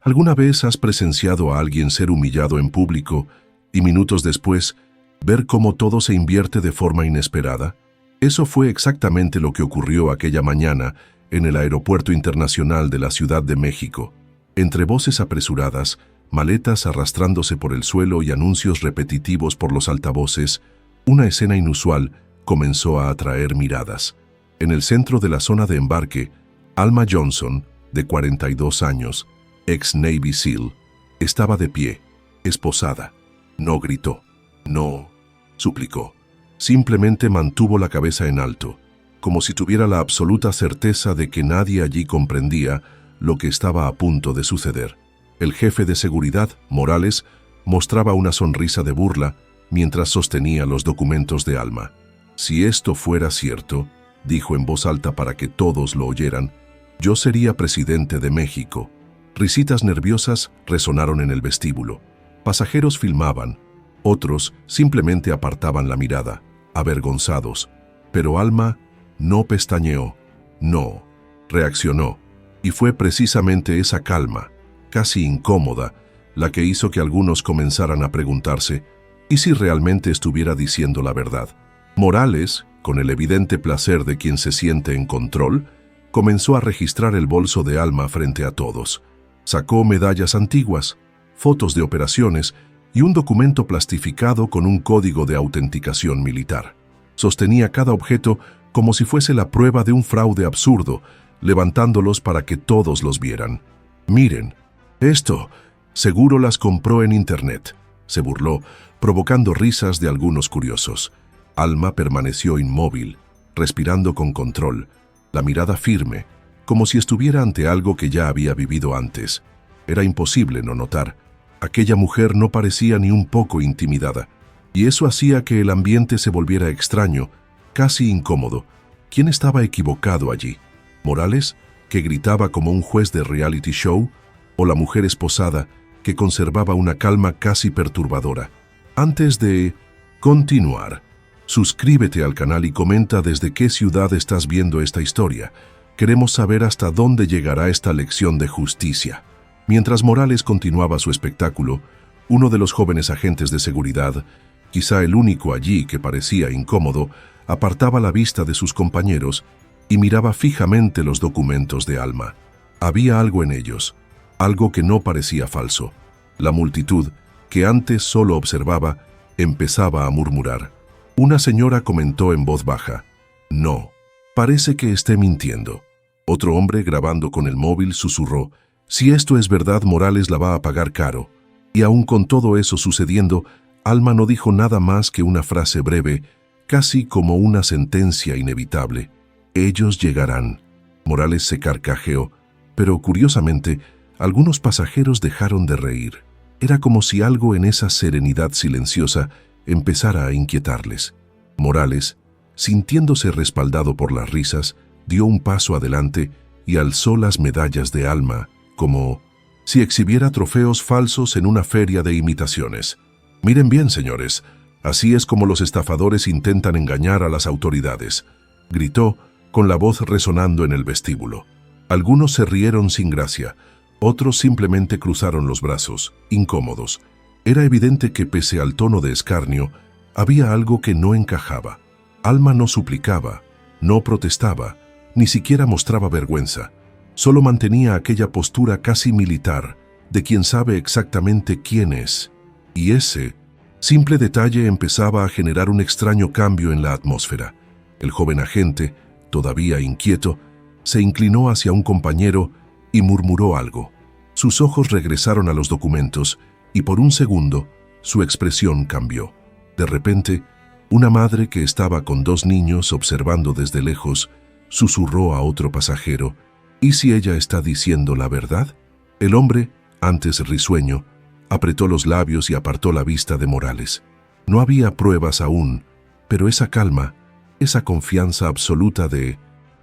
¿Alguna vez has presenciado a alguien ser humillado en público y minutos después ver cómo todo se invierte de forma inesperada? Eso fue exactamente lo que ocurrió aquella mañana en el Aeropuerto Internacional de la Ciudad de México. Entre voces apresuradas, maletas arrastrándose por el suelo y anuncios repetitivos por los altavoces, una escena inusual comenzó a atraer miradas. En el centro de la zona de embarque, Alma Johnson, de 42 años, ex Navy SEAL, estaba de pie, esposada. No gritó, no suplicó. Simplemente mantuvo la cabeza en alto, como si tuviera la absoluta certeza de que nadie allí comprendía lo que estaba a punto de suceder. El jefe de seguridad, Morales, mostraba una sonrisa de burla mientras sostenía los documentos de Alma. Si esto fuera cierto, dijo en voz alta para que todos lo oyeran, yo sería presidente de México. Risitas nerviosas resonaron en el vestíbulo. Pasajeros filmaban, otros simplemente apartaban la mirada, avergonzados. Pero Alma no pestañeó, no reaccionó. Y fue precisamente esa calma, casi incómoda, la que hizo que algunos comenzaran a preguntarse, ¿y si realmente estuviera diciendo la verdad? Morales, con el evidente placer de quien se siente en control, comenzó a registrar el bolso de Alma frente a todos. Sacó medallas antiguas, fotos de operaciones y un documento plastificado con un código de autenticación militar. Sostenía cada objeto como si fuese la prueba de un fraude absurdo, levantándolos para que todos los vieran. Miren, esto, seguro las compró en internet, se burló, provocando risas de algunos curiosos. Alma permaneció inmóvil, respirando con control, la mirada firme, como si estuviera ante algo que ya había vivido antes. Era imposible no notar. Aquella mujer no parecía ni un poco intimidada, y eso hacía que el ambiente se volviera extraño, casi incómodo. ¿Quién estaba equivocado allí? ¿Morales, que gritaba como un juez de reality show, o la mujer esposada, que conservaba una calma casi perturbadora? Antes de continuar, suscríbete al canal y comenta desde qué ciudad estás viendo esta historia. Queremos saber hasta dónde llegará esta lección de justicia. Mientras Morales continuaba su espectáculo, uno de los jóvenes agentes de seguridad, quizá el único allí que parecía incómodo, apartaba la vista de sus compañeros y miraba fijamente los documentos de Alma. Había algo en ellos, algo que no parecía falso. La multitud, que antes solo observaba, empezaba a murmurar. Una señora comentó en voz baja, «No, parece que esté mintiendo». Otro hombre, grabando con el móvil, susurró, «Si esto es verdad, Morales la va a pagar caro». Y aún con todo eso sucediendo, Alma no dijo nada más que una frase breve, casi como una sentencia inevitable. «Ellos llegarán». Morales se carcajeó, pero curiosamente, algunos pasajeros dejaron de reír. Era como si algo en esa serenidad silenciosa empezara a inquietarles. Morales, sintiéndose respaldado por las risas, dio un paso adelante y alzó las medallas de Alma, como si exhibiera trofeos falsos en una feria de imitaciones. «Miren bien, señores, así es como los estafadores intentan engañar a las autoridades», gritó, con la voz resonando en el vestíbulo. Algunos se rieron sin gracia, otros simplemente cruzaron los brazos, incómodos. Era evidente que pese al tono de escarnio, había algo que no encajaba. Alma no suplicaba, no protestaba, ni siquiera mostraba vergüenza. Solo mantenía aquella postura casi militar, de quien sabe exactamente quién es. Y ese simple detalle empezaba a generar un extraño cambio en la atmósfera. El joven agente, todavía inquieto, se inclinó hacia un compañero y murmuró algo. Sus ojos regresaron a los documentos y por un segundo su expresión cambió. De repente, una madre que estaba con dos niños observando desde lejos susurró a otro pasajero, ¿y si ella está diciendo la verdad? El hombre, antes risueño, apretó los labios y apartó la vista de Morales. No había pruebas aún, pero esa calma, esa confianza absoluta de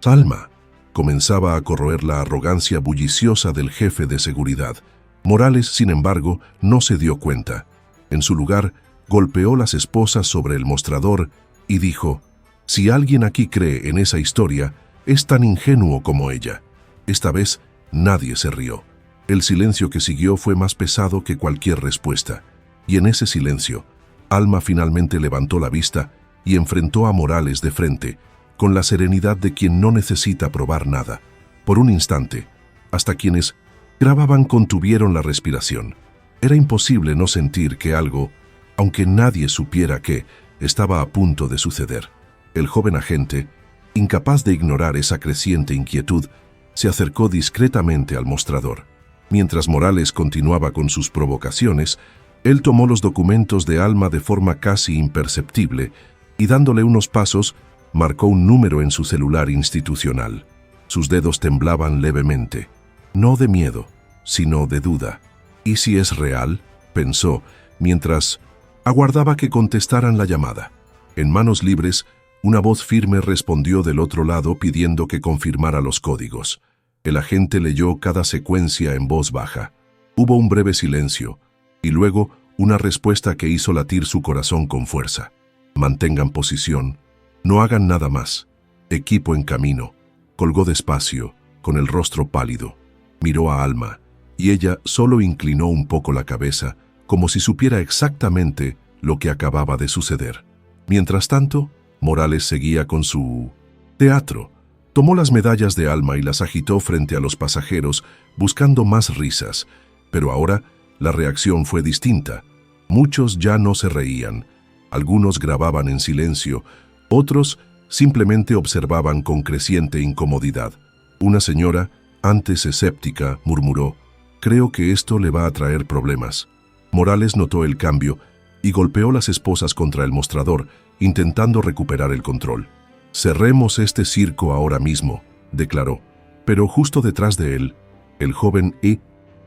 Alma, comenzaba a corroer la arrogancia bulliciosa del jefe de seguridad. Morales, sin embargo, no se dio cuenta. En su lugar, golpeó las esposas sobre el mostrador y dijo, «Si alguien aquí cree en esa historia, es tan ingenuo como ella». Esta vez, nadie se rió. El silencio que siguió fue más pesado que cualquier respuesta, y en ese silencio, Alma finalmente levantó la vista y enfrentó a Morales de frente, con la serenidad de quien no necesita probar nada. Por un instante, hasta quienes grababan contuvieron la respiración. Era imposible no sentir que algo, aunque nadie supiera qué, estaba a punto de suceder. El joven agente, incapaz de ignorar esa creciente inquietud, se acercó discretamente al mostrador. Mientras Morales continuaba con sus provocaciones, él tomó los documentos de Alma de forma casi imperceptible y, dándole unos pasos, marcó un número en su celular institucional. Sus dedos temblaban levemente, no de miedo, sino de duda. ¿Y si es real?, pensó, mientras aguardaba que contestaran la llamada. En manos libres, una voz firme respondió del otro lado pidiendo que confirmara los códigos. El agente leyó cada secuencia en voz baja. Hubo un breve silencio, y luego una respuesta que hizo latir su corazón con fuerza. Mantengan posición, no hagan nada más. Equipo en camino. Colgó despacio, con el rostro pálido. Miró a Alma, y ella solo inclinó un poco la cabeza, como si supiera exactamente lo que acababa de suceder. Mientras tanto, Morales seguía con su teatro. Tomó las medallas de Alma y las agitó frente a los pasajeros, buscando más risas, pero ahora la reacción fue distinta. Muchos ya no se reían, algunos grababan en silencio, otros simplemente observaban con creciente incomodidad. Una señora, antes escéptica, murmuró: «Creo que esto le va a traer problemas». Morales notó el cambio y golpeó las esposas contra el mostrador, intentando recuperar el control. «Cerremos este circo ahora mismo», declaró. Pero justo detrás de él, el joven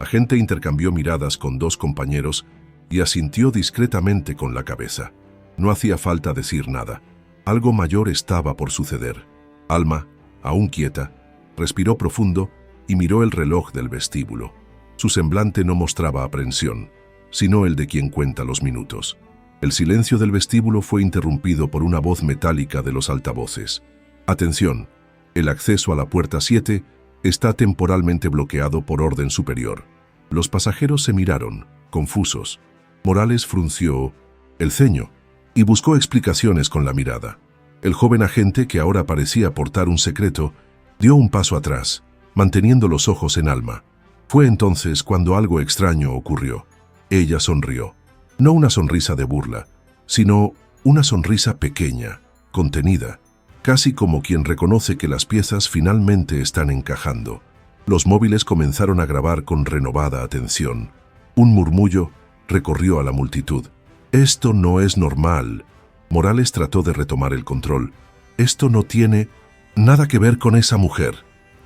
agente intercambió miradas con dos compañeros y asintió discretamente con la cabeza. No hacía falta decir nada. Algo mayor estaba por suceder. Alma, aún quieta, respiró profundo y miró el reloj del vestíbulo. Su semblante no mostraba aprensión, sino el de quien cuenta los minutos. El silencio del vestíbulo fue interrumpido por una voz metálica de los altavoces. «Atención, el acceso a la puerta 7 está temporalmente bloqueado por orden superior». Los pasajeros se miraron, confusos. Morales frunció el ceño y buscó explicaciones con la mirada. El joven agente, que ahora parecía portar un secreto, dio un paso atrás, manteniendo los ojos en Alma. Fue entonces cuando algo extraño ocurrió. Ella sonrió. No una sonrisa de burla, sino una sonrisa pequeña, contenida, casi como quien reconoce que las piezas finalmente están encajando. Los móviles comenzaron a grabar con renovada atención. Un murmullo recorrió a la multitud. «Esto no es normal». Morales trató de retomar el control. «Esto no tiene nada que ver con esa mujer»,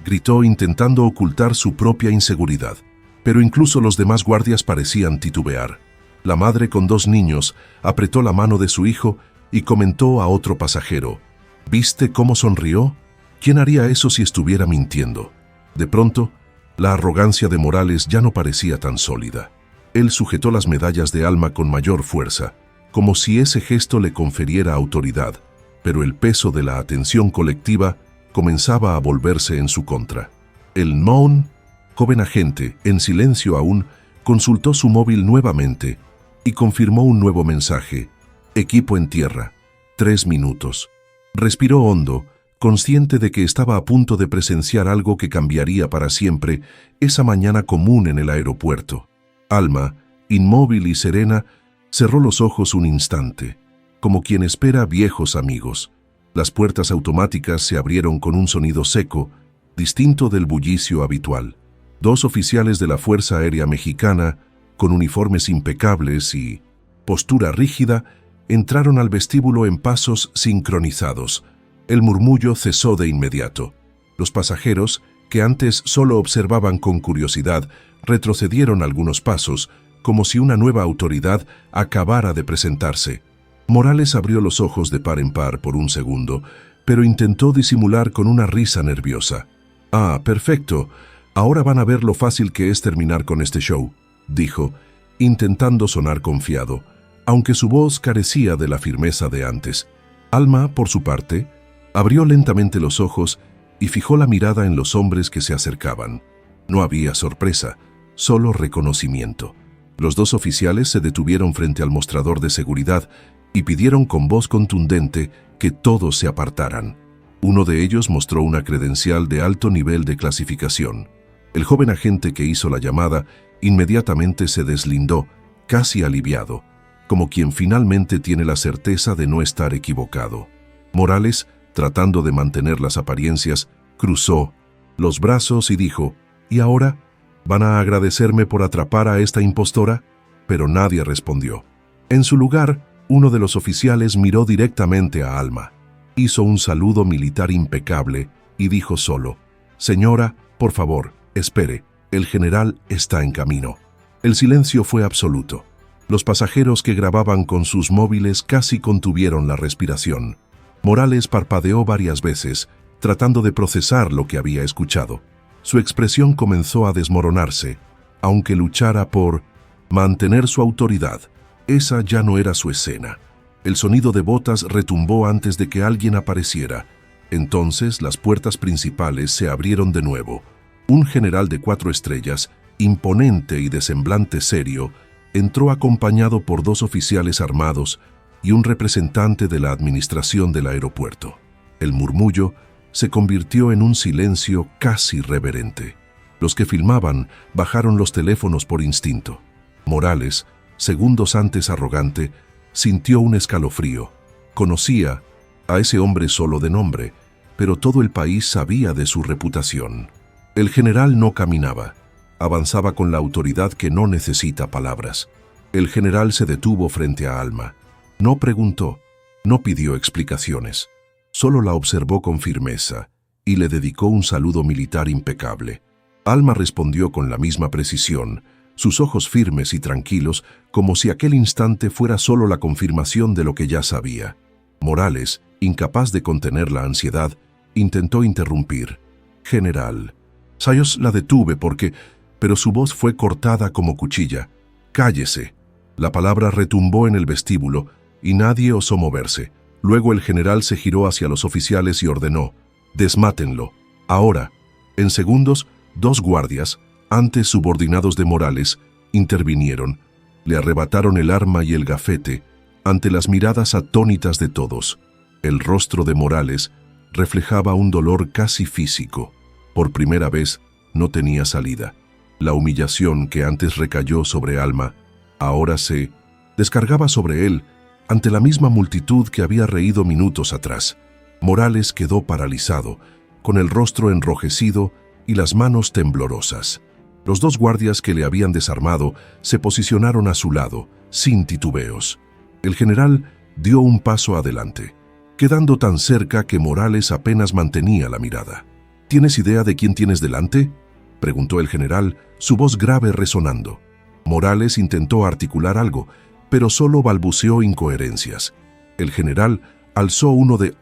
gritó intentando ocultar su propia inseguridad. Pero incluso los demás guardias parecían titubear. La madre, con 2 niños, apretó la mano de su hijo y comentó a otro pasajero: «¿Viste cómo sonrió? ¿Quién haría eso si estuviera mintiendo?». De pronto, la arrogancia de Morales ya no parecía tan sólida. Él sujetó las medallas de Alma con mayor fuerza, como si ese gesto le conferiera autoridad, pero el peso de la atención colectiva comenzaba a volverse en su contra. El joven agente, en silencio aún, consultó su móvil nuevamente y confirmó un nuevo mensaje: «Equipo en tierra, 3 minutos». Respiró hondo, consciente de que estaba a punto de presenciar algo que cambiaría para siempre esa mañana común en el aeropuerto. Alma, inmóvil y serena, cerró los ojos un instante, como quien espera viejos amigos. Las puertas automáticas se abrieron con un sonido seco, distinto del bullicio habitual. 2 oficiales de la Fuerza Aérea Mexicana, con uniformes impecables y postura rígida, entraron al vestíbulo en pasos sincronizados. El murmullo cesó de inmediato. Los pasajeros, que antes solo observaban con curiosidad, retrocedieron algunos pasos, como si una nueva autoridad acabara de presentarse. Morales abrió los ojos de par en par por un segundo, pero intentó disimular con una risa nerviosa. «Ah, perfecto. Ahora van a ver lo fácil que es terminar con este show», dijo, intentando sonar confiado, aunque su voz carecía de la firmeza de antes. Alma, por su parte, abrió lentamente los ojos y fijó la mirada en los hombres que se acercaban. No había sorpresa, solo reconocimiento. Los dos oficiales se detuvieron frente al mostrador de seguridad y pidieron con voz contundente que todos se apartaran. Uno de ellos mostró una credencial de alto nivel de clasificación. El joven agente que hizo la llamada inmediatamente se deslindó, casi aliviado, como quien finalmente tiene la certeza de no estar equivocado. Morales, tratando de mantener las apariencias, cruzó los brazos y dijo: «¿Y ahora? ¿Van a agradecerme por atrapar a esta impostora?». Pero nadie respondió. En su lugar, uno de los oficiales miró directamente a Alma. Hizo un saludo militar impecable y dijo solo: «Señora, por favor, espere, el general está en camino». El silencio fue absoluto. Los pasajeros que grababan con sus móviles casi contuvieron la respiración. Morales parpadeó varias veces, tratando de procesar lo que había escuchado. Su expresión comenzó a desmoronarse, aunque luchara por mantener su autoridad. Esa ya no era su escena. El sonido de botas retumbó antes de que alguien apareciera. Entonces las puertas principales se abrieron de nuevo. Un general de 4 estrellas, imponente y de semblante serio, entró acompañado por 2 oficiales armados y un representante de la administración del aeropuerto. El murmullo se convirtió en un silencio casi reverente. Los que filmaban bajaron los teléfonos por instinto. Morales, segundos antes arrogante, sintió un escalofrío. Conocía a ese hombre solo de nombre, pero todo el país sabía de su reputación. El general no caminaba, avanzaba con la autoridad que no necesita palabras. El general se detuvo frente a Alma. No preguntó, no pidió explicaciones, solo la observó con firmeza y le dedicó un saludo militar impecable. Alma respondió con la misma precisión, sus ojos firmes y tranquilos, como si aquel instante fuera solo la confirmación de lo que ya sabía. Morales, incapaz de contener la ansiedad, intentó interrumpir. «General». Sayos la detuve pero su voz fue cortada como cuchilla. «Cállese». La palabra retumbó en el vestíbulo y nadie osó moverse. Luego el general se giró hacia los oficiales y ordenó: «Desmátenlo, ahora». En segundos, 2 guardias, antes subordinados de Morales, intervinieron. Le arrebataron el arma y el gafete ante las miradas atónitas de todos. El rostro de Morales reflejaba un dolor casi físico. Por primera vez no tenía salida. La humillación que antes recayó sobre Alma, ahora se descargaba sobre él ante la misma multitud que había reído minutos atrás. Morales quedó paralizado, con el rostro enrojecido y las manos temblorosas. Los 2 guardias que le habían desarmado se posicionaron a su lado, sin titubeos. El general dio un paso adelante, quedando tan cerca que Morales apenas mantenía la mirada. «¿Tienes idea de quién tienes delante?», preguntó el general, su voz grave resonando. Morales intentó articular algo, pero solo balbuceó incoherencias. El general alzó uno de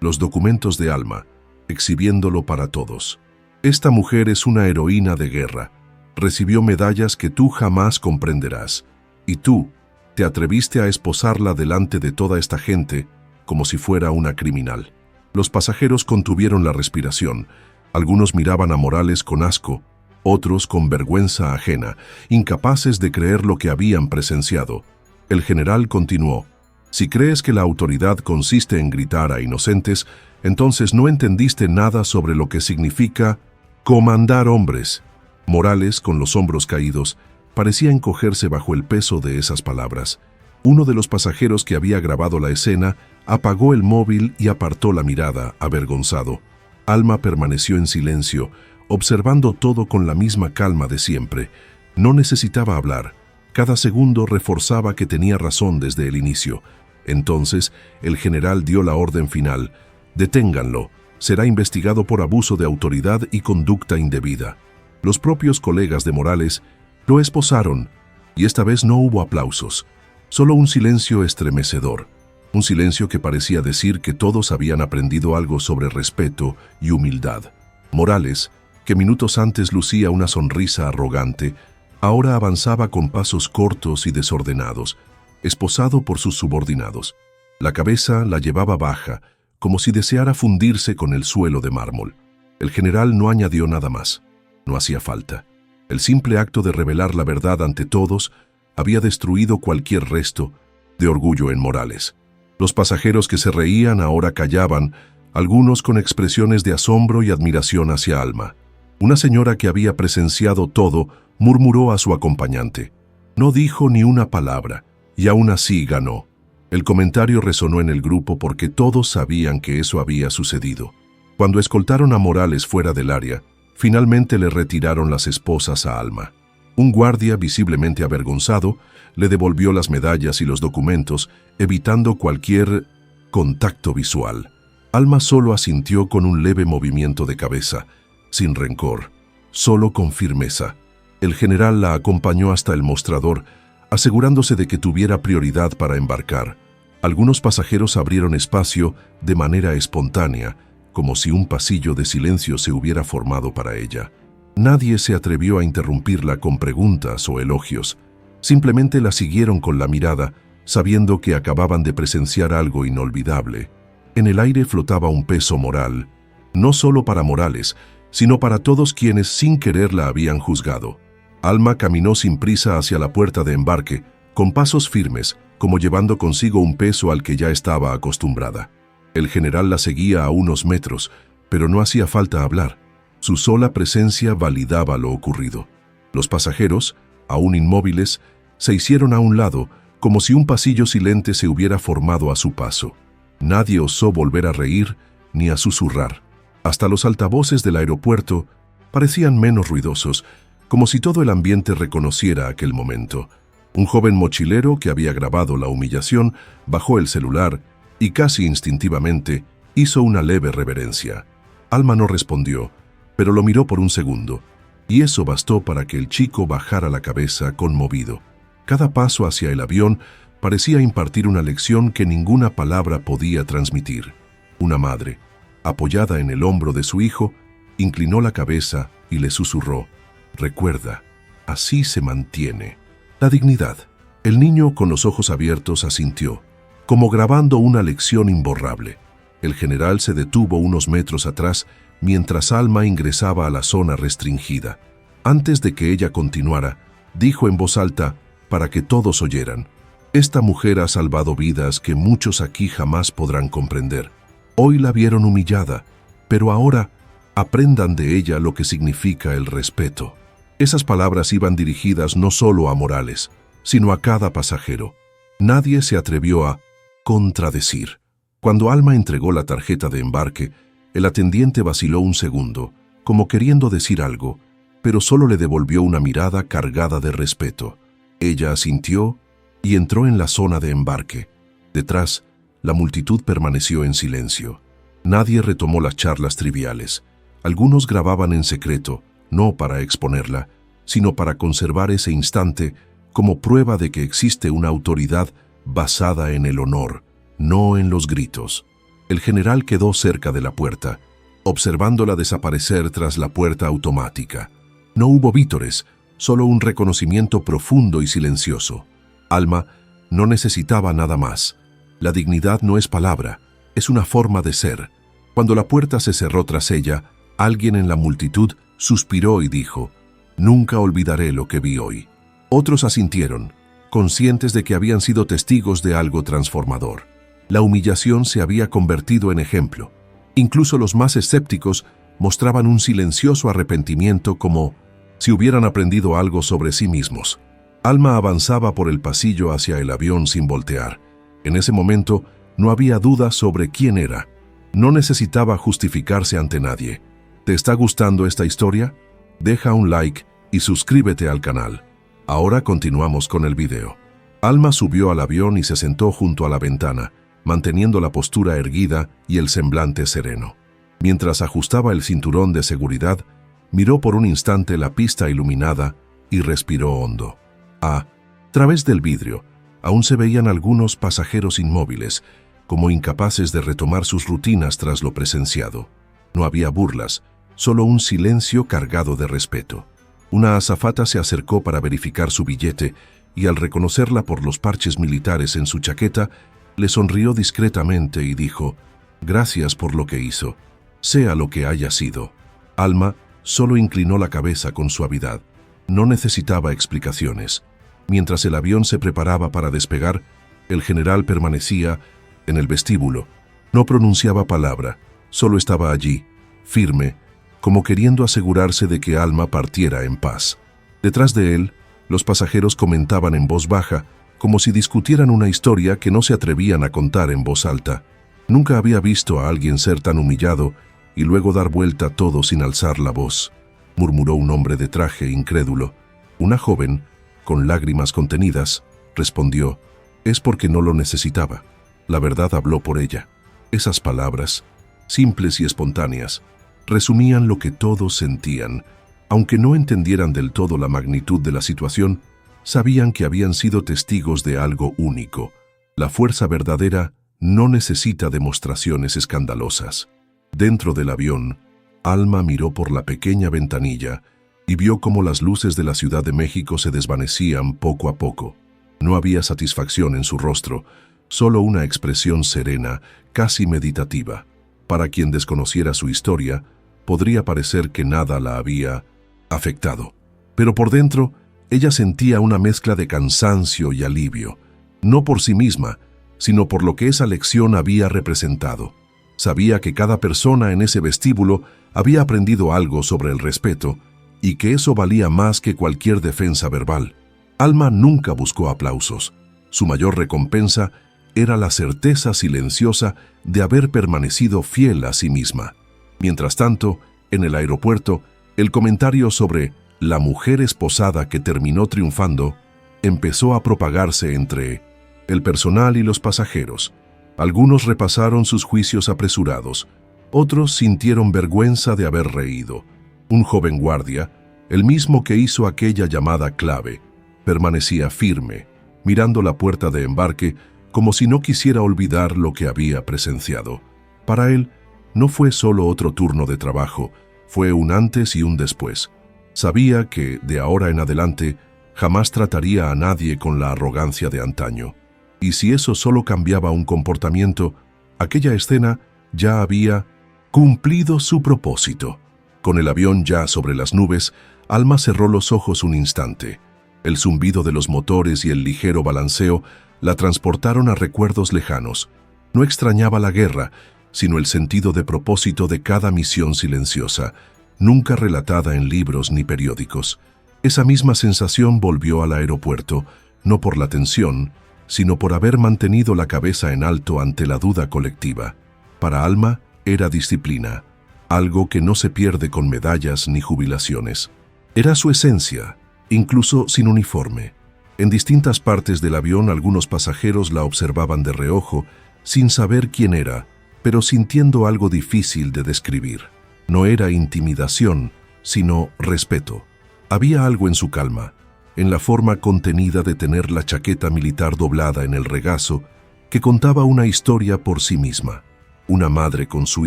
los documentos de Alma, exhibiéndolo para todos. «Esta mujer es una heroína de guerra. Recibió medallas que tú jamás comprenderás. Y tú te atreviste a esposarla delante de toda esta gente como si fuera una criminal». Los pasajeros contuvieron la respiración. Algunos miraban a Morales con asco, otros con vergüenza ajena, incapaces de creer lo que habían presenciado. El general continuó: «Si crees que la autoridad consiste en gritar a inocentes, entonces no entendiste nada sobre lo que significa comandar hombres». Morales, con los hombros caídos, parecía encogerse bajo el peso de esas palabras. Uno de los pasajeros que había grabado la escena apagó el móvil y apartó la mirada, avergonzado. Alma permaneció en silencio, observando todo con la misma calma de siempre. No necesitaba hablar. Cada segundo reforzaba que tenía razón desde el inicio. Entonces, el general dio la orden final: «Deténganlo. Será investigado por abuso de autoridad y conducta indebida». Los propios colegas de Morales lo esposaron, y esta vez no hubo aplausos, solo un silencio estremecedor. Un silencio que parecía decir que todos habían aprendido algo sobre respeto y humildad. Morales, que minutos antes lucía una sonrisa arrogante, ahora avanzaba con pasos cortos y desordenados, esposado por sus subordinados. La cabeza la llevaba baja, como si deseara fundirse con el suelo de mármol. El general no añadió nada más. No hacía falta. El simple acto de revelar la verdad ante todos había destruido cualquier resto de orgullo en Morales. Los pasajeros que se reían ahora callaban, algunos con expresiones de asombro y admiración hacia Alma. Una señora que había presenciado todo murmuró a su acompañante. No dijo ni una palabra, y aún así ganó. El comentario resonó en el grupo porque todos sabían que eso había sucedido. Cuando escoltaron a Morales fuera del área, finalmente le retiraron las esposas a Alma. Un guardia, visiblemente avergonzado, le devolvió las medallas y los documentos, evitando cualquier contacto visual. Alma solo asintió con un leve movimiento de cabeza, sin rencor, solo con firmeza. El general la acompañó hasta el mostrador, asegurándose de que tuviera prioridad para embarcar. Algunos pasajeros abrieron espacio de manera espontánea, como si un pasillo de silencio se hubiera formado para ella. Nadie se atrevió a interrumpirla con preguntas o elogios. Simplemente la siguieron con la mirada, sabiendo que acababan de presenciar algo inolvidable. En el aire flotaba un peso moral, no solo para Morales, sino para todos quienes sin querer la habían juzgado. Alma caminó sin prisa hacia la puerta de embarque, con pasos firmes, como llevando consigo un peso al que ya estaba acostumbrada. El general la seguía a unos metros, pero no hacía falta hablar. Su sola presencia validaba lo ocurrido. Los pasajeros, aún inmóviles, se hicieron a un lado, como si un pasillo silente se hubiera formado a su paso. Nadie osó volver a reír ni a susurrar. Hasta los altavoces del aeropuerto parecían menos ruidosos, como si todo el ambiente reconociera aquel momento. Un joven mochilero que había grabado la humillación bajó el celular y casi instintivamente hizo una leve reverencia. Alma no respondió, pero lo miró por un segundo, y eso bastó para que el chico bajara la cabeza conmovido. Cada paso hacia el avión parecía impartir una lección que ninguna palabra podía transmitir. Una madre, apoyada en el hombro de su hijo, inclinó la cabeza y le susurró: «Recuerda, así se mantiene la dignidad». El niño, con los ojos abiertos, asintió, como grabando una lección imborrable. El general se detuvo unos metros atrás mientras Alma ingresaba a la zona restringida. Antes de que ella continuara, dijo en voz alta para que todos oyeran: «Esta mujer ha salvado vidas que muchos aquí jamás podrán comprender. Hoy la vieron humillada, pero ahora aprendan de ella lo que significa el respeto». Esas palabras iban dirigidas no solo a Morales, sino a cada pasajero. Nadie se atrevió a contradecir. Cuando Alma entregó la tarjeta de embarque, el atendiente vaciló un segundo, como queriendo decir algo, pero solo le devolvió una mirada cargada de respeto. Ella asintió y entró en la zona de embarque. Detrás, la multitud permaneció en silencio. Nadie retomó las charlas triviales. Algunos grababan en secreto, no para exponerla, sino para conservar ese instante como prueba de que existe una autoridad basada en el honor, no en los gritos. El general quedó cerca de la puerta, observándola desaparecer tras la puerta automática. No hubo vítores, solo un reconocimiento profundo y silencioso. Alma no necesitaba nada más. La dignidad no es palabra, es una forma de ser. Cuando la puerta se cerró tras ella, alguien en la multitud suspiró y dijo: «Nunca olvidaré lo que vi hoy». Otros asintieron, conscientes de que habían sido testigos de algo transformador. La humillación se había convertido en ejemplo. Incluso los más escépticos mostraban un silencioso arrepentimiento, como si hubieran aprendido algo sobre sí mismos. Alma avanzaba por el pasillo hacia el avión sin voltear. En ese momento no había duda sobre quién era. No necesitaba justificarse ante nadie. ¿Te está gustando esta historia? Deja un like y suscríbete al canal. Ahora continuamos con el video. Alma subió al avión y se sentó junto a la ventana, manteniendo la postura erguida y el semblante sereno. Mientras ajustaba el cinturón de seguridad, miró por un instante la pista iluminada y respiró hondo. A través del vidrio, aún se veían algunos pasajeros inmóviles, como incapaces de retomar sus rutinas tras lo presenciado. No había burlas, solo un silencio cargado de respeto. Una azafata se acercó para verificar su billete y al reconocerla por los parches militares en su chaqueta, le sonrió discretamente y dijo: «Gracias por lo que hizo, sea lo que haya sido». Alma solo inclinó la cabeza con suavidad. No necesitaba explicaciones. Mientras el avión se preparaba para despegar, el general permanecía en el vestíbulo. No pronunciaba palabra, solo estaba allí, firme, como queriendo asegurarse de que Alma partiera en paz. Detrás de él, los pasajeros comentaban en voz baja, como si discutieran una historia que no se atrevían a contar en voz alta. Nunca había visto a alguien ser tan humillado y luego dar vuelta todo sin alzar la voz, murmuró un hombre de traje incrédulo. Una joven, con lágrimas contenidas, respondió, es porque no lo necesitaba. La verdad habló por ella. Esas palabras, simples y espontáneas, resumían lo que todos sentían. Aunque no entendieran del todo la magnitud de la situación, sabían que habían sido testigos de algo único. La fuerza verdadera no necesita demostraciones escandalosas. Dentro del avión, Alma miró por la pequeña ventanilla y vio cómo las luces de la Ciudad de México se desvanecían poco a poco. No había satisfacción en su rostro, solo una expresión serena, casi meditativa. Para quien desconociera su historia, podría parecer que nada la había afectado. Pero por dentro, ella sentía una mezcla de cansancio y alivio, no por sí misma, sino por lo que esa lección había representado. Sabía que cada persona en ese vestíbulo había aprendido algo sobre el respeto y que eso valía más que cualquier defensa verbal. Alma nunca buscó aplausos. Su mayor recompensa era la certeza silenciosa de haber permanecido fiel a sí misma. Mientras tanto, en el aeropuerto, el comentario sobre la mujer esposada que terminó triunfando empezó a propagarse entre el personal y los pasajeros. Algunos repasaron sus juicios apresurados, otros sintieron vergüenza de haber reído. Un joven guardia, el mismo que hizo aquella llamada clave, permanecía firme, mirando la puerta de embarque como si no quisiera olvidar lo que había presenciado. Para él, no fue solo otro turno de trabajo, fue un antes y un después. Sabía que, de ahora en adelante, jamás trataría a nadie con la arrogancia de antaño. Y si eso solo cambiaba un comportamiento, aquella escena ya había cumplido su propósito. Con el avión ya sobre las nubes, Alma cerró los ojos un instante. El zumbido de los motores y el ligero balanceo la transportaron a recuerdos lejanos. No extrañaba la guerra, sino el sentido de propósito de cada misión silenciosa, nunca relatada en libros ni periódicos. Esa misma sensación volvió al aeropuerto, no por la tensión, sino por haber mantenido la cabeza en alto ante la duda colectiva. Para Alma era disciplina, algo que no se pierde con medallas ni jubilaciones. Era su esencia, incluso sin uniforme. En distintas partes del avión algunos pasajeros la observaban de reojo, sin saber quién era, pero sintiendo algo difícil de describir. No era intimidación, sino respeto. Había algo en su calma, en la forma contenida de tener la chaqueta militar doblada en el regazo, que contaba una historia por sí misma. Una madre con su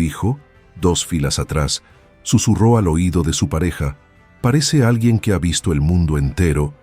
hijo, 2 filas atrás, susurró al oído de su pareja: «Parece alguien que ha visto el mundo entero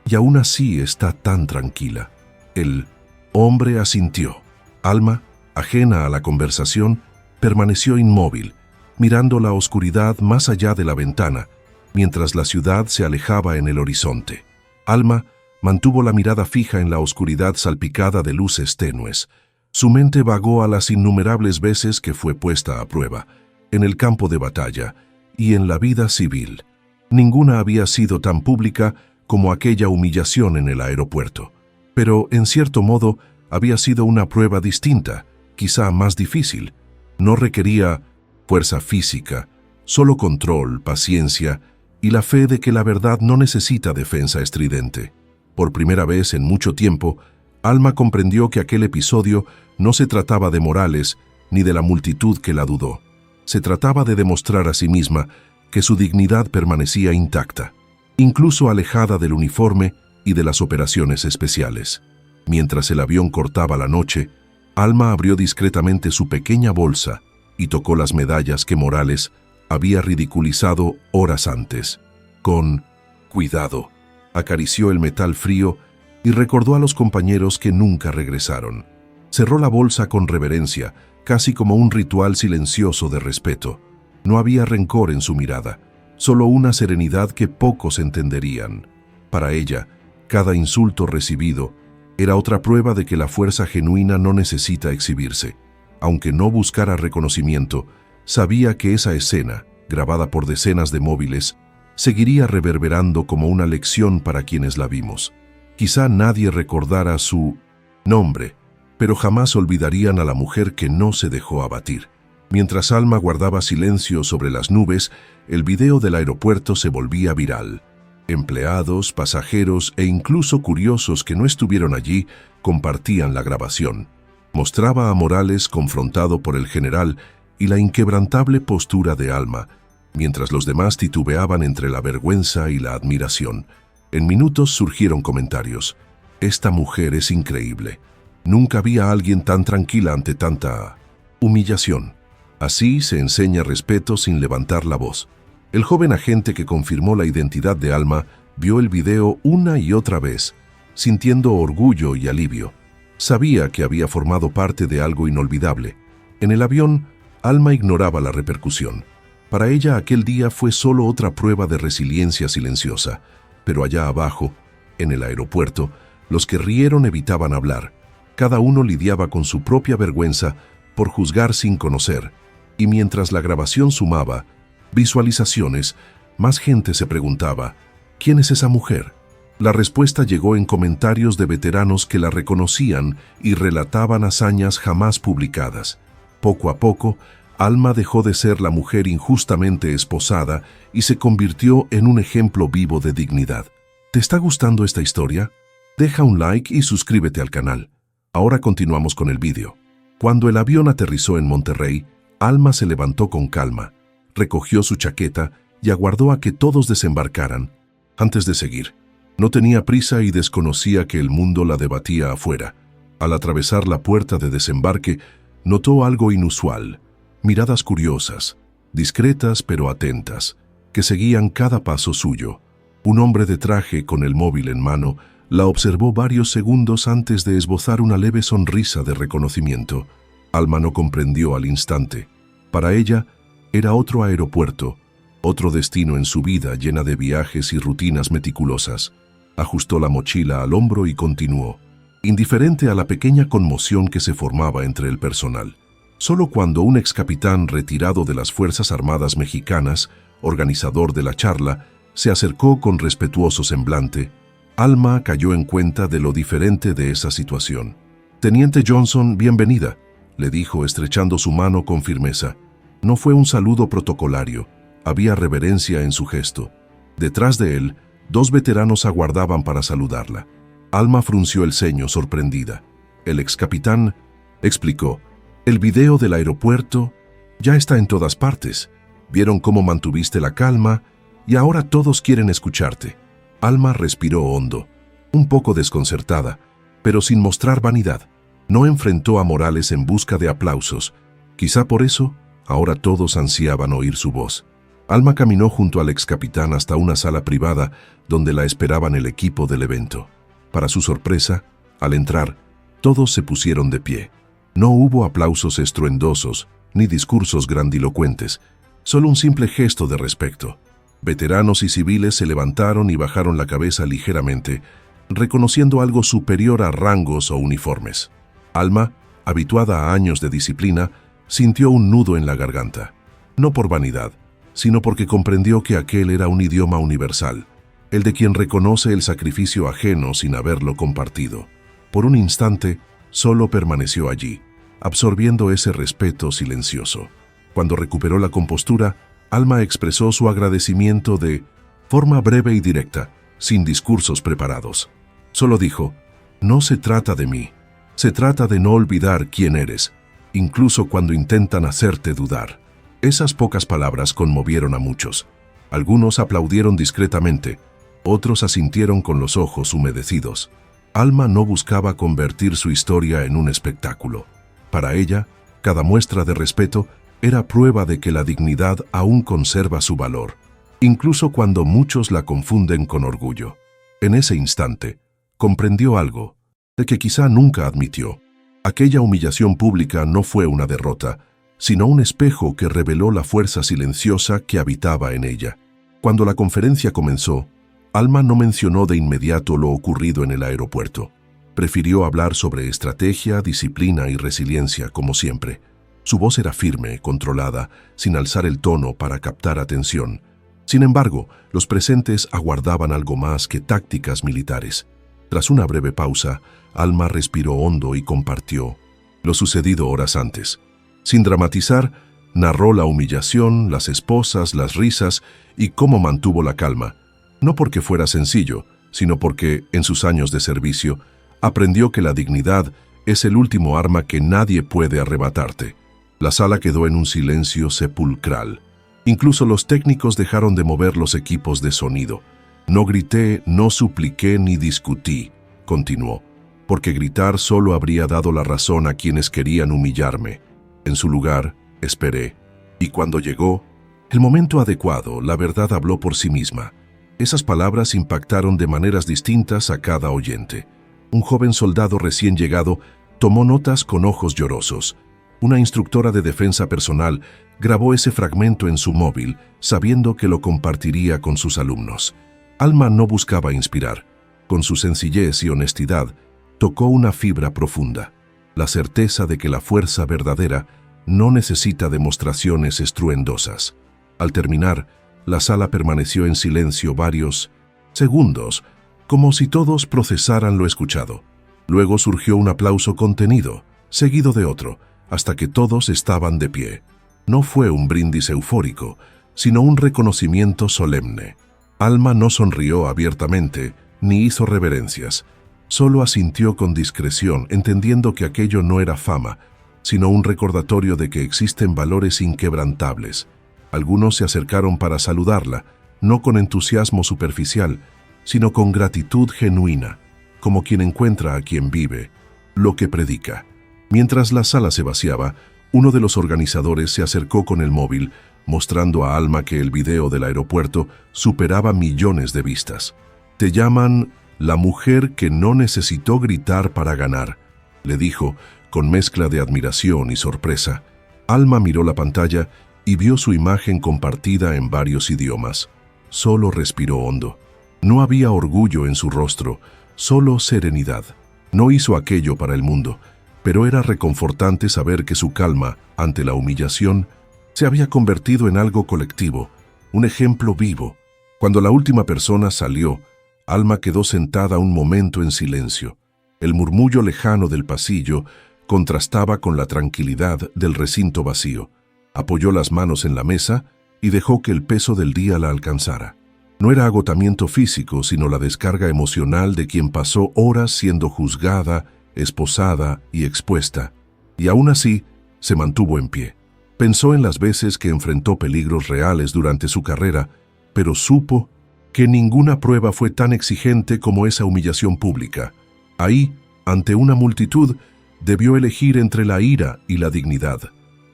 y aún así está tan tranquila». El hombre asintió. Alma, ajena a la conversación, permaneció inmóvil, mirando la oscuridad más allá de la ventana, mientras la ciudad se alejaba en el horizonte. Alma mantuvo la mirada fija en la oscuridad salpicada de luces tenues. Su mente vagó a las innumerables veces que fue puesta a prueba, en el campo de batalla y en la vida civil. Ninguna había sido tan pública como aquella humillación en el aeropuerto. Pero, en cierto modo, había sido una prueba distinta, quizá más difícil. No requería fuerza física, solo control, paciencia y la fe de que la verdad no necesita defensa estridente. Por primera vez en mucho tiempo, Alma comprendió que aquel episodio no se trataba de Morales ni de la multitud que la dudó. Se trataba de demostrar a sí misma que su dignidad permanecía intacta, incluso alejada del uniforme y de las operaciones especiales. Mientras el avión cortaba la noche, Alma abrió discretamente su pequeña bolsa y tocó las medallas que Morales había ridiculizado horas antes. Con cuidado, acarició el metal frío y recordó a los compañeros que nunca regresaron. Cerró la bolsa con reverencia, casi como un ritual silencioso de respeto. No había rencor en su mirada, solo una serenidad que pocos entenderían. Para ella, cada insulto recibido era otra prueba de que la fuerza genuina no necesita exhibirse. Aunque no buscara reconocimiento, sabía que esa escena, grabada por decenas de móviles, seguiría reverberando como una lección para quienes la vimos. Quizá nadie recordara su nombre, pero jamás olvidarían a la mujer que no se dejó abatir. Mientras Alma guardaba silencio sobre las nubes, el video del aeropuerto se volvía viral. Empleados, pasajeros e incluso curiosos que no estuvieron allí compartían la grabación. Mostraba a Morales confrontado por el general y la inquebrantable postura de Alma, mientras los demás titubeaban entre la vergüenza y la admiración. En minutos surgieron comentarios. «Esta mujer es increíble. Nunca vi a alguien tan tranquila ante tanta humillación. Así se enseña respeto sin levantar la voz». El joven agente que confirmó la identidad de Alma vio el video una y otra vez, sintiendo orgullo y alivio. Sabía que había formado parte de algo inolvidable. En el avión, Alma ignoraba la repercusión. Para ella aquel día fue solo otra prueba de resiliencia silenciosa, pero allá abajo, en el aeropuerto, los que rieron evitaban hablar. Cada uno lidiaba con su propia vergüenza por juzgar sin conocer, y mientras la grabación sumaba visualizaciones, más gente se preguntaba, ¿quién es esa mujer? La respuesta llegó en comentarios de veteranos que la reconocían y relataban hazañas jamás publicadas. Poco a poco, Alma dejó de ser la mujer injustamente esposada y se convirtió en un ejemplo vivo de dignidad. ¿Te está gustando esta historia? Deja un like y suscríbete al canal. Ahora continuamos con el vídeo. Cuando el avión aterrizó en Monterrey, Alma se levantó con calma, recogió su chaqueta y aguardó a que todos desembarcaran. Antes de seguir, no tenía prisa y desconocía que el mundo la debatía afuera. Al atravesar la puerta de desembarque, notó algo inusual. Miradas curiosas, discretas pero atentas, que seguían cada paso suyo. Un hombre de traje con el móvil en mano la observó varios segundos antes de esbozar una leve sonrisa de reconocimiento. Alma no comprendió al instante. Para ella, era otro aeropuerto, otro destino en su vida llena de viajes y rutinas meticulosas. Ajustó la mochila al hombro y continuó, indiferente a la pequeña conmoción que se formaba entre el personal. Solo cuando un excapitán retirado de las Fuerzas Armadas Mexicanas, organizador de la charla, se acercó con respetuoso semblante, Alma cayó en cuenta de lo diferente de esa situación. «Teniente Johnson, bienvenida», le dijo estrechando su mano con firmeza. No fue un saludo protocolario, había reverencia en su gesto. Detrás de él, dos veteranos aguardaban para saludarla. Alma frunció el ceño sorprendida. El excapitán explicó, «El video del aeropuerto ya está en todas partes. Vieron cómo mantuviste la calma y ahora todos quieren escucharte». Alma respiró hondo, un poco desconcertada, pero sin mostrar vanidad. No enfrentó a Morales en busca de aplausos. Quizá por eso, ahora todos ansiaban oír su voz. Alma caminó junto al excapitán hasta una sala privada donde la esperaban el equipo del evento. Para su sorpresa, al entrar, todos se pusieron de pie. No hubo aplausos estruendosos ni discursos grandilocuentes, solo un simple gesto de respeto. Veteranos y civiles se levantaron y bajaron la cabeza ligeramente, reconociendo algo superior a rangos o uniformes. Alma, habituada a años de disciplina, sintió un nudo en la garganta. No por vanidad, sino porque comprendió que aquel era un idioma universal, el de quien reconoce el sacrificio ajeno sin haberlo compartido. Por un instante, solo permaneció allí, absorbiendo ese respeto silencioso. Cuando recuperó la compostura, Alma expresó su agradecimiento de forma breve y directa, sin discursos preparados. Solo dijo, «No se trata de mí, se trata de no olvidar quién eres, incluso cuando intentan hacerte dudar». Esas pocas palabras conmovieron a muchos. Algunos aplaudieron discretamente, otros asintieron con los ojos humedecidos. Alma no buscaba convertir su historia en un espectáculo. Para ella, cada muestra de respeto era prueba de que la dignidad aún conserva su valor, incluso cuando muchos la confunden con orgullo. En ese instante, comprendió algo, de que quizá nunca admitió. Aquella humillación pública no fue una derrota, sino un espejo que reveló la fuerza silenciosa que habitaba en ella. Cuando la conferencia comenzó, Alma no mencionó de inmediato lo ocurrido en el aeropuerto. Prefirió hablar sobre estrategia, disciplina y resiliencia, como siempre. Su voz era firme, controlada, sin alzar el tono para captar atención. Sin embargo, los presentes aguardaban algo más que tácticas militares. Tras una breve pausa, Alma respiró hondo y compartió lo sucedido horas antes. Sin dramatizar, narró la humillación, las esposas, las risas y cómo mantuvo la calma. No porque fuera sencillo, sino porque, en sus años de servicio, aprendió que la dignidad es el último arma que nadie puede arrebatarte. La sala quedó en un silencio sepulcral. Incluso los técnicos dejaron de mover los equipos de sonido. No grité, no supliqué ni discutí, continuó, porque gritar solo habría dado la razón a quienes querían humillarme. En su lugar, esperé. Y cuando llegó el momento adecuado, la verdad habló por sí misma. Esas palabras impactaron de maneras distintas a cada oyente. Un joven soldado recién llegado tomó notas con ojos llorosos. Una instructora de defensa personal grabó ese fragmento en su móvil, sabiendo que lo compartiría con sus alumnos. Alma no buscaba inspirar. Con su sencillez y honestidad, tocó una fibra profunda, la certeza de que la fuerza verdadera no necesita demostraciones estruendosas. Al terminar, la sala permaneció en silencio varios segundos, como si todos procesaran lo escuchado. Luego surgió un aplauso contenido, seguido de otro, hasta que todos estaban de pie. No fue un brindis eufórico, sino un reconocimiento solemne. Alma no sonrió abiertamente, ni hizo reverencias. Solo asintió con discreción, entendiendo que aquello no era fama, sino un recordatorio de que existen valores inquebrantables. Algunos se acercaron para saludarla, no con entusiasmo superficial, sino con gratitud genuina, como quien encuentra a quien vive lo que predica. Mientras la sala se vaciaba, uno de los organizadores se acercó con el móvil, mostrando a Alma que el video del aeropuerto superaba millones de vistas. «Te llaman la mujer que no necesitó gritar para ganar», le dijo, con mezcla de admiración y sorpresa. Alma miró la pantalla y vio su imagen compartida en varios idiomas. Solo respiró hondo. No había orgullo en su rostro, solo serenidad. No hizo aquello para el mundo, pero era reconfortante saber que su calma ante la humillación se había convertido en algo colectivo, un ejemplo vivo. Cuando la última persona salió, Alma quedó sentada un momento en silencio. El murmullo lejano del pasillo contrastaba con la tranquilidad del recinto vacío. Apoyó las manos en la mesa y dejó que el peso del día la alcanzara. No era agotamiento físico, sino la descarga emocional de quien pasó horas siendo juzgada, esposada y expuesta, y aún así se mantuvo en pie. Pensó en las veces que enfrentó peligros reales durante su carrera, pero supo que ninguna prueba fue tan exigente como esa humillación pública. Ahí, ante una multitud, debió elegir entre la ira y la dignidad.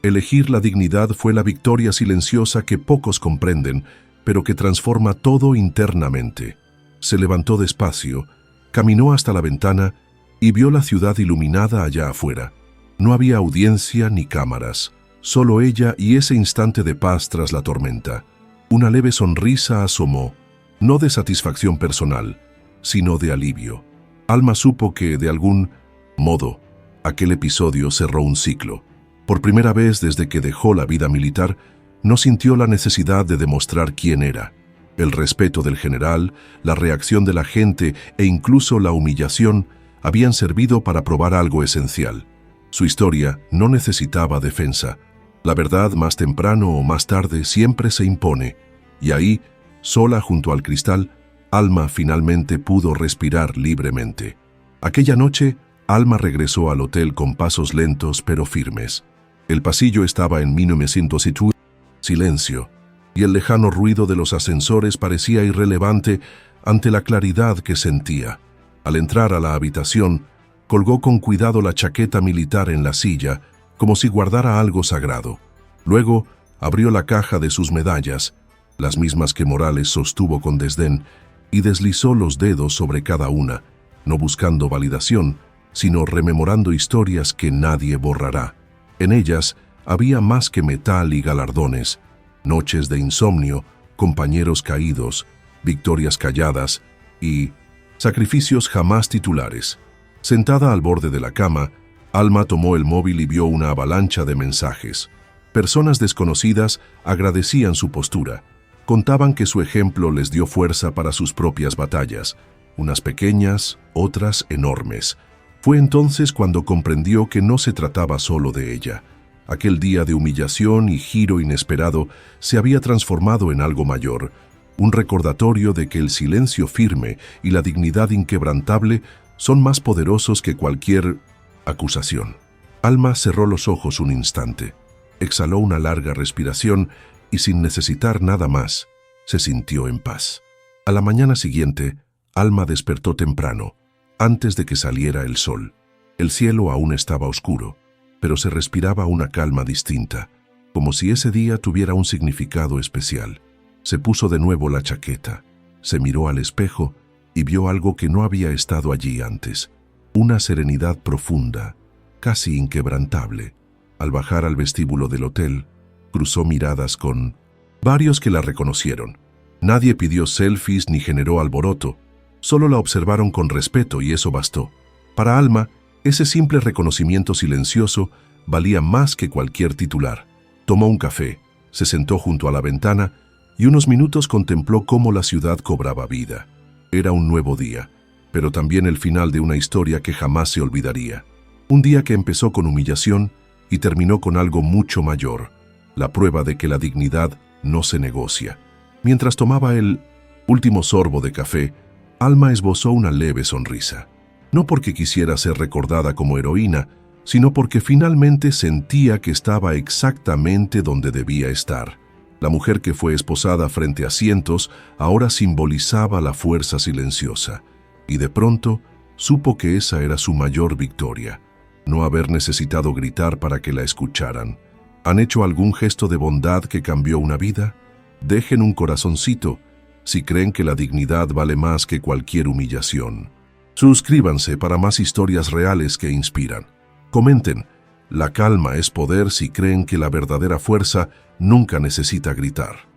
Elegir la dignidad fue la victoria silenciosa que pocos comprenden, pero que transforma todo internamente. Se levantó despacio, caminó hasta la ventana y vio la ciudad iluminada allá afuera. No había audiencia ni cámaras, solo ella y ese instante de paz tras la tormenta. Una leve sonrisa asomó, no de satisfacción personal, sino de alivio. Alma supo que, de algún modo, aquel episodio cerró un ciclo. Por primera vez desde que dejó la vida militar, no sintió la necesidad de demostrar quién era. El respeto del general, la reacción de la gente e incluso la humillación habían servido para probar algo esencial. Su historia no necesitaba defensa. La verdad, más temprano o más tarde, siempre se impone. Y ahí, sola junto al cristal, Alma finalmente pudo respirar libremente. Aquella noche, Alma regresó al hotel con pasos lentos pero firmes. El pasillo estaba en 1902, silencio, y el lejano ruido de los ascensores parecía irrelevante ante la claridad que sentía. Al entrar a la habitación, colgó con cuidado la chaqueta militar en la silla, como si guardara algo sagrado. Luego, abrió la caja de sus medallas, las mismas que Morales sostuvo con desdén, y deslizó los dedos sobre cada una, no buscando validación, sino rememorando historias que nadie borrará. En ellas había más que metal y galardones, noches de insomnio, compañeros caídos, victorias calladas y sacrificios jamás titulares. Sentada al borde de la cama, Alma tomó el móvil y vio una avalancha de mensajes. Personas desconocidas agradecían su postura. Contaban que su ejemplo les dio fuerza para sus propias batallas, unas pequeñas, otras enormes. Fue entonces cuando comprendió que no se trataba solo de ella. Aquel día de humillación y giro inesperado se había transformado en algo mayor, un recordatorio de que el silencio firme y la dignidad inquebrantable son más poderosos que cualquier acusación. Alma cerró los ojos un instante, exhaló una larga respiración y sin necesitar nada más, se sintió en paz. A la mañana siguiente, Alma despertó temprano, antes de que saliera el sol. El cielo aún estaba oscuro, pero se respiraba una calma distinta, como si ese día tuviera un significado especial. Se puso de nuevo la chaqueta, se miró al espejo y vio algo que no había estado allí antes, una serenidad profunda, casi inquebrantable. Al bajar al vestíbulo del hotel, cruzó miradas con varios que la reconocieron. Nadie pidió selfies ni generó alboroto, solo la observaron con respeto y eso bastó. Para Alma, ese simple reconocimiento silencioso valía más que cualquier titular. Tomó un café, se sentó junto a la ventana y unos minutos contempló cómo la ciudad cobraba vida. Era un nuevo día, pero también el final de una historia que jamás se olvidaría. Un día que empezó con humillación y terminó con algo mucho mayor, la prueba de que la dignidad no se negocia. Mientras tomaba el último sorbo de café, Alma esbozó una leve sonrisa. No porque quisiera ser recordada como heroína, sino porque finalmente sentía que estaba exactamente donde debía estar. La mujer que fue esposada frente a cientos ahora simbolizaba la fuerza silenciosa, y de pronto supo que esa era su mayor victoria, no haber necesitado gritar para que la escucharan. ¿Han hecho algún gesto de bondad que cambió una vida? Dejen un corazoncito si creen que la dignidad vale más que cualquier humillación. Suscríbanse para más historias reales que inspiran. Comenten, la calma es poder si creen que la verdadera fuerza nunca necesita gritar.